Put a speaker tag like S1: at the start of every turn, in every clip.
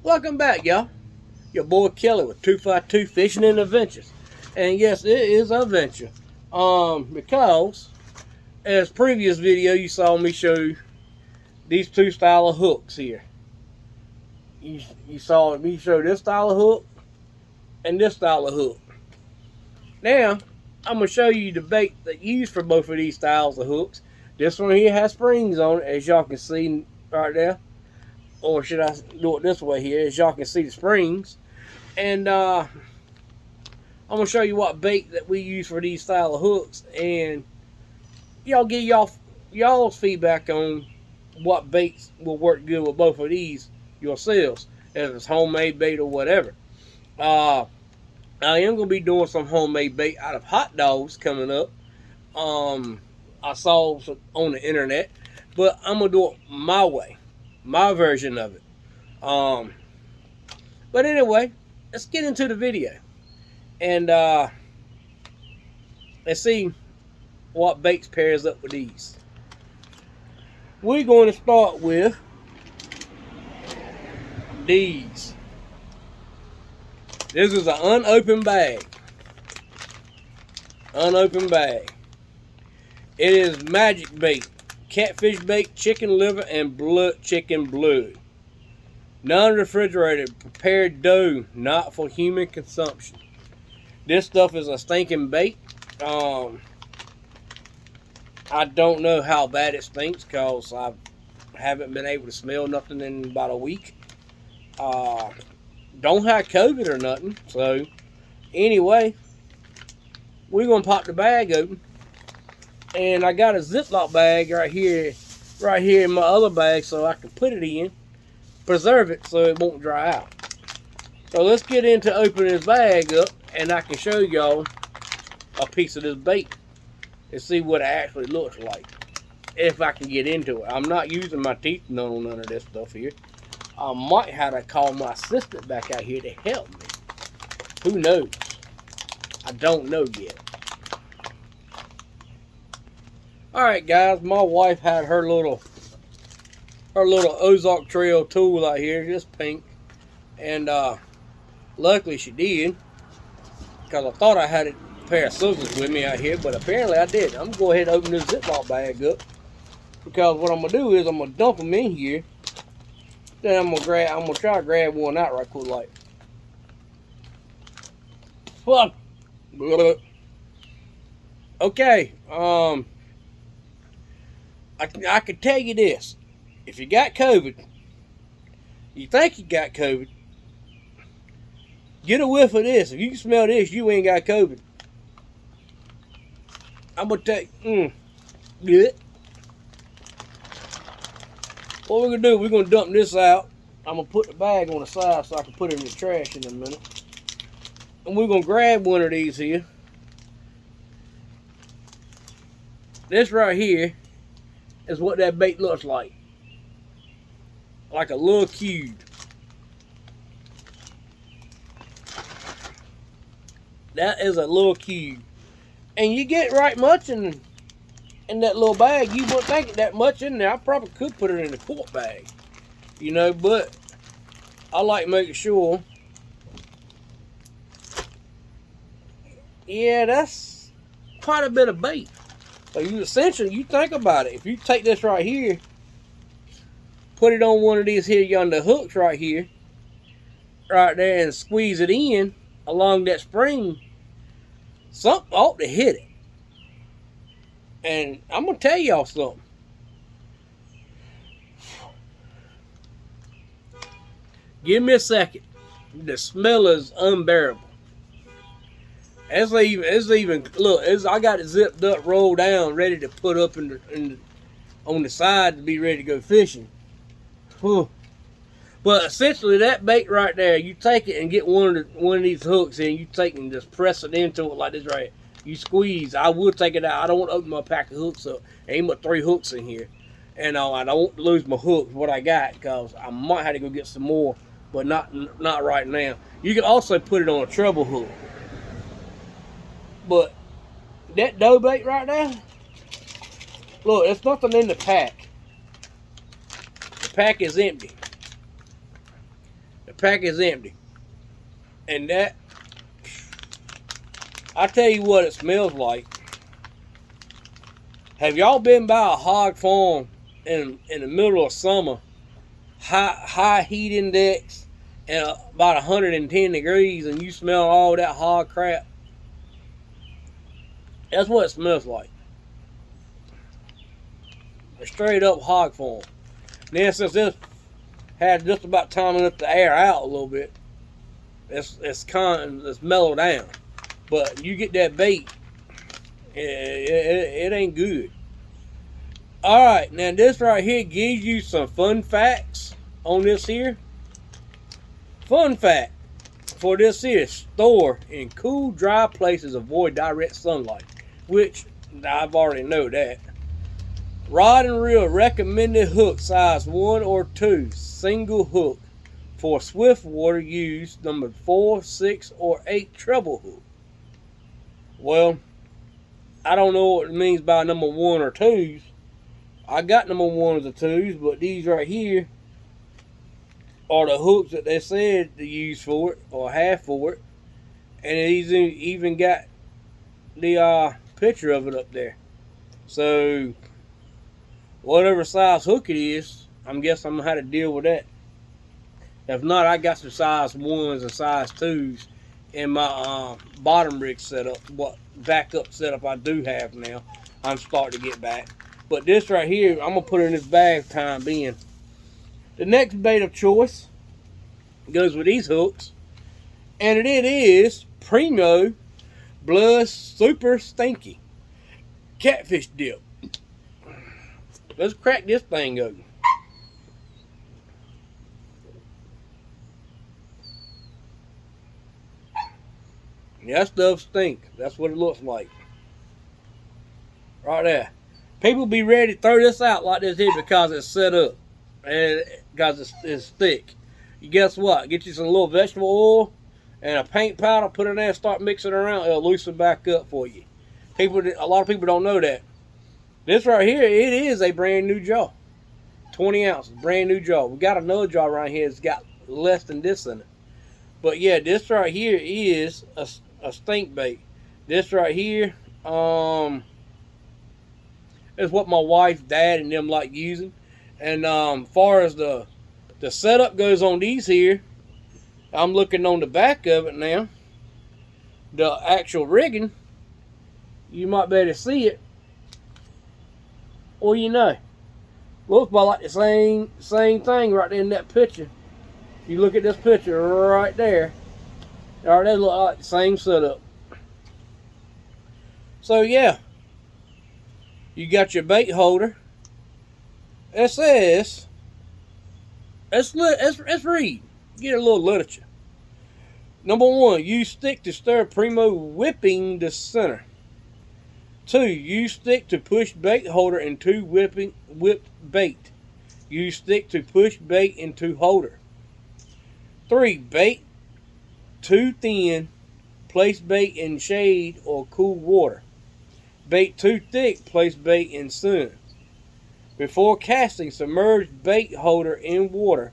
S1: Welcome back, y'all. Your boy Kelly with 252 Fishing and Adventures. And yes, it is a venture. Because as previous video you saw me show these two style of hooks here. You saw me show this style of hook and this style of hook. Now, I'm going to show you the bait that you use for both of these styles of hooks. This one here has springs on it, as y'all can see right there. Or should I do it this way here, as y'all can see the springs. And I'm going to show you what bait that we use for these style of hooks. And y'all give y'all's feedback on what baits will work good with both of these yourselves. If it's homemade bait or whatever. I am going to be doing some homemade bait out of hot dogs coming up. I saw on the internet. But I'm going to do it my way. My version of it. But anyway, let's get into the video. And let's see what baits pairs up with these. We're going to start with these. This is an unopened bag. Unopened bag. It is magic bait. Catfish bait, chicken liver, and chicken blood. Non-refrigerated, prepared dough, not for human consumption. This stuff is a stinking bait. I don't know how bad it stinks because I haven't been able to smell nothing in about a week. Don't have COVID or nothing. So, anyway, we're going to pop the bag open. And I got a Ziploc bag right here in my other bag so I can put it in, preserve it so it won't dry out. So let's get into opening this bag up and I can show y'all a piece of this bait and see what it actually looks like. If I can get into it. I'm not using my teeth on none of this stuff here. I might have to call my assistant back out here to help me. Who knows? I don't know yet. Alright guys, my wife had her little Ozark Trail tool out here, just pink. And luckily she did. Because I thought I had a pair of scissors with me out here, but apparently I didn't. I'm going to go ahead and open this Ziploc bag up. Because what I'm going to do is I'm going to dump them in here. Then I'm going to try to grab one out right quick like. Okay, I can tell you this. If you got COVID, you think you got COVID, get a whiff of this. If you can smell this, you ain't got COVID. I'm going to take, good. What we're going to do, we're going to dump this out. I'm going to put the bag on the side so I can put it in the trash in a minute. And we're going to grab one of these here. This right here is what that bait looks like. Like a little cube. That is a little cube. And you get right much in that little bag. You wouldn't think it that much in there. I probably could put it in a quart bag. You know, but I like making sure. Yeah, that's quite a bit of bait. So you essentially, you think about it. If you take this right here, put it on one of these here yonder hooks right here, right there, and squeeze it in along that spring, something ought to hit it. And I'm going to tell y'all something. Give me a second. The smell is unbearable. It's even look. I got it zipped up, rolled down, ready to put up on the side to be ready to go fishing. Whew. But essentially, that bait right there, you take it and get one of these hooks, and you take and just press it into it like this right here. You squeeze. I will take it out. I don't want to open my pack of hooks up. Ain't but 3 hooks in here, and I don't want to lose my hooks. What I got, because I might have to go get some more, but not right now. You can also put it on a treble hook. But that dough bait right there, look, there's nothing in the pack. The pack is empty. The pack is empty. And that, I tell you what it smells like. Have y'all been by a hog farm in the middle of summer, high heat index, and about 110 degrees, and you smell all that hog crap? That's what it smells like. A straight up hog farm. Then since this had just about time enough to air out a little bit, it's mellowed down. But you get that bait, it ain't good. Alright, now this right here gives you some fun facts on this here. Fun fact for this here: store in cool, dry places, avoid direct sunlight, which I've already know that. Rod and reel recommended hook size 1 or 2, single hook. For swift water, use number 4, 6, or 8 treble hook. Well, I don't know what it means by number 1 or 2s. I got number 1s or 2s, but these right here are the hooks that they said to use for it, or have for it. And it even got the picture of it up there. So, whatever size hook it is, I'm guessing I'm going to have to deal with that. If not, I got some size 1s and size 2s in my bottom rig setup. What backup setup I do have now. I'm starting to get back. But this right here, I'm going to put in this bag for time being. The next bait of choice goes with these hooks. And it is Primo Blood Super Stinky Catfish Dip. Let's crack this thing open. Yeah, that stuff stinks. That's what it looks like. Right there. People be ready to throw this out like this here because it's set up. And because it's thick. You guess what? Get you some little vegetable oil and a paint powder, put it in there and start mixing it around. It'll loosen back up for you. A lot of people don't know that. This right here, it is a brand new jar. 20 ounces, brand new jar. We got another jar right here that's got less than this in it. But yeah, this right here is a stink bait. This right here is what my wife, dad, and them like using. And far as the setup goes on these here, I'm looking on the back of it now. The actual rigging, you might be able to see it. Well, you know, looks about like the same thing right there in that picture. You look at this picture right there. All right, they look like the same setup. So yeah, you got your bait holder. It says, let's read. Get a little literature. Number 1, use stick to stir Primo, whipping the center. 2, use stick to push bait holder into whipped bait. Use stick to push bait into holder. 3, bait too thin, place bait in shade or cool water. Bait too thick, place bait in sun. Before casting, submerge bait holder in water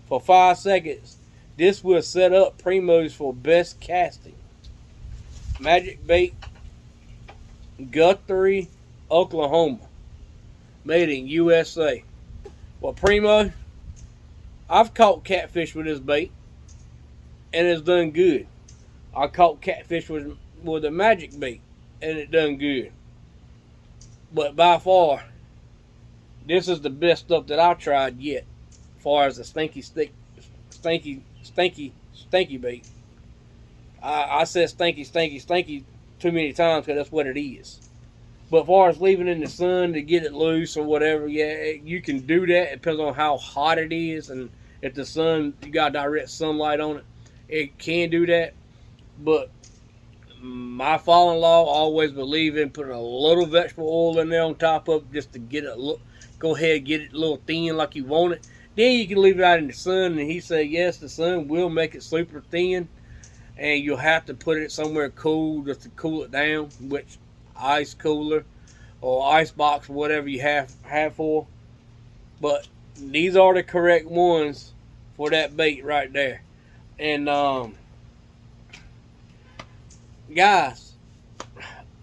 S1: for 5 seconds. This will set up Primos for best casting. Magic Bait, Guthrie, Oklahoma. Made in USA. Well, Primo, I've caught catfish with this bait, and it's done good. I caught catfish with a magic bait, and it done good. But by far, this is the best stuff that I've tried yet, as far as the stinky bait. I said stinky too many times because that's what it is. But as far as leaving in the sun to get it loose or whatever, yeah, you can do that. It depends on how hot it is, and if the sun, you got direct sunlight on it, it can do that. But my father-in-law always believed in putting a little vegetable oil in there on top of it just to get it, go ahead and get it a little thin like you want it. Then you can leave it out in the sun, and he said, yes, the sun will make it super thin, and you'll have to put it somewhere cool just to cool it down, which ice cooler or ice box, whatever you have for. But these are the correct ones for that bait right there. And guys,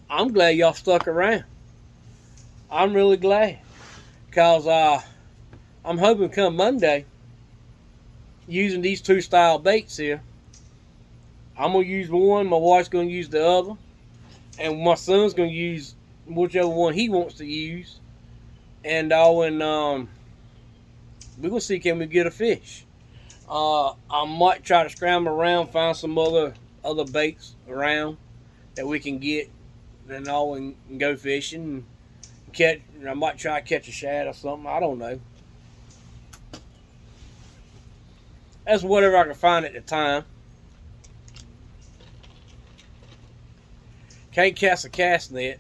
S1: I'm glad y'all stuck around. I'm really glad, because I'm hoping come Monday, using these two style baits here, I'm gonna use one, my wife's gonna use the other, and my son's gonna use whichever one he wants to use, and we're gonna see, can we get a fish. I might try to scramble around, find some other baits around that we can get, and all, and go fishing and catch. I might try to catch a shad or something. I don't know. That's whatever I can find at the time. Can't cast a cast net.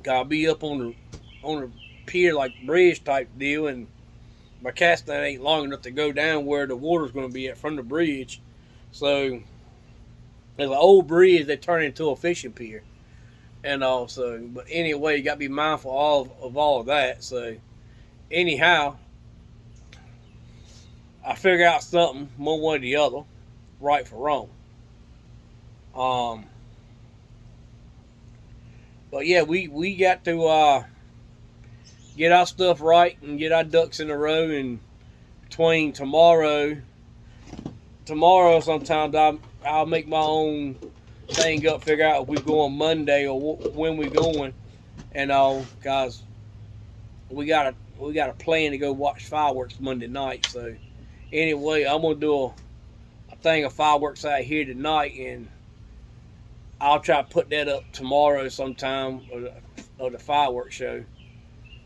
S1: Gotta be up on the pier, like bridge type deal, and my cast net ain't long enough to go down where the water's going to be at from the bridge. So there's an old bridge they turn into a fishing pier, and also. But anyway, you got to be mindful of all of that. So anyhow, I figure out something one way or the other, right for wrong. But yeah, we got to get our stuff right and get our ducks in a row. And between tomorrow sometimes I'll make my own thing up, figure out if we're going Monday or when we're going, and all, guys. We got a plan to go watch fireworks Monday night. So anyway, I'm gonna do a thing of fireworks out here tonight, and I'll try to put that up tomorrow sometime, or the fireworks show,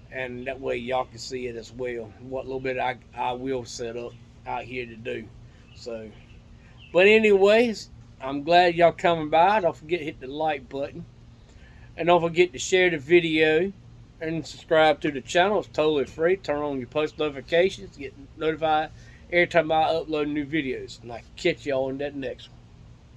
S1: and that way y'all can see it as well. What little bit I will set up out here to do. So, but anyways, I'm glad y'all coming by. Don't forget to hit the like button, and don't forget to share the video and subscribe to the channel. It's totally free. Turn on your post notifications, get notified every time I upload new videos, and I can catch y'all in that next one.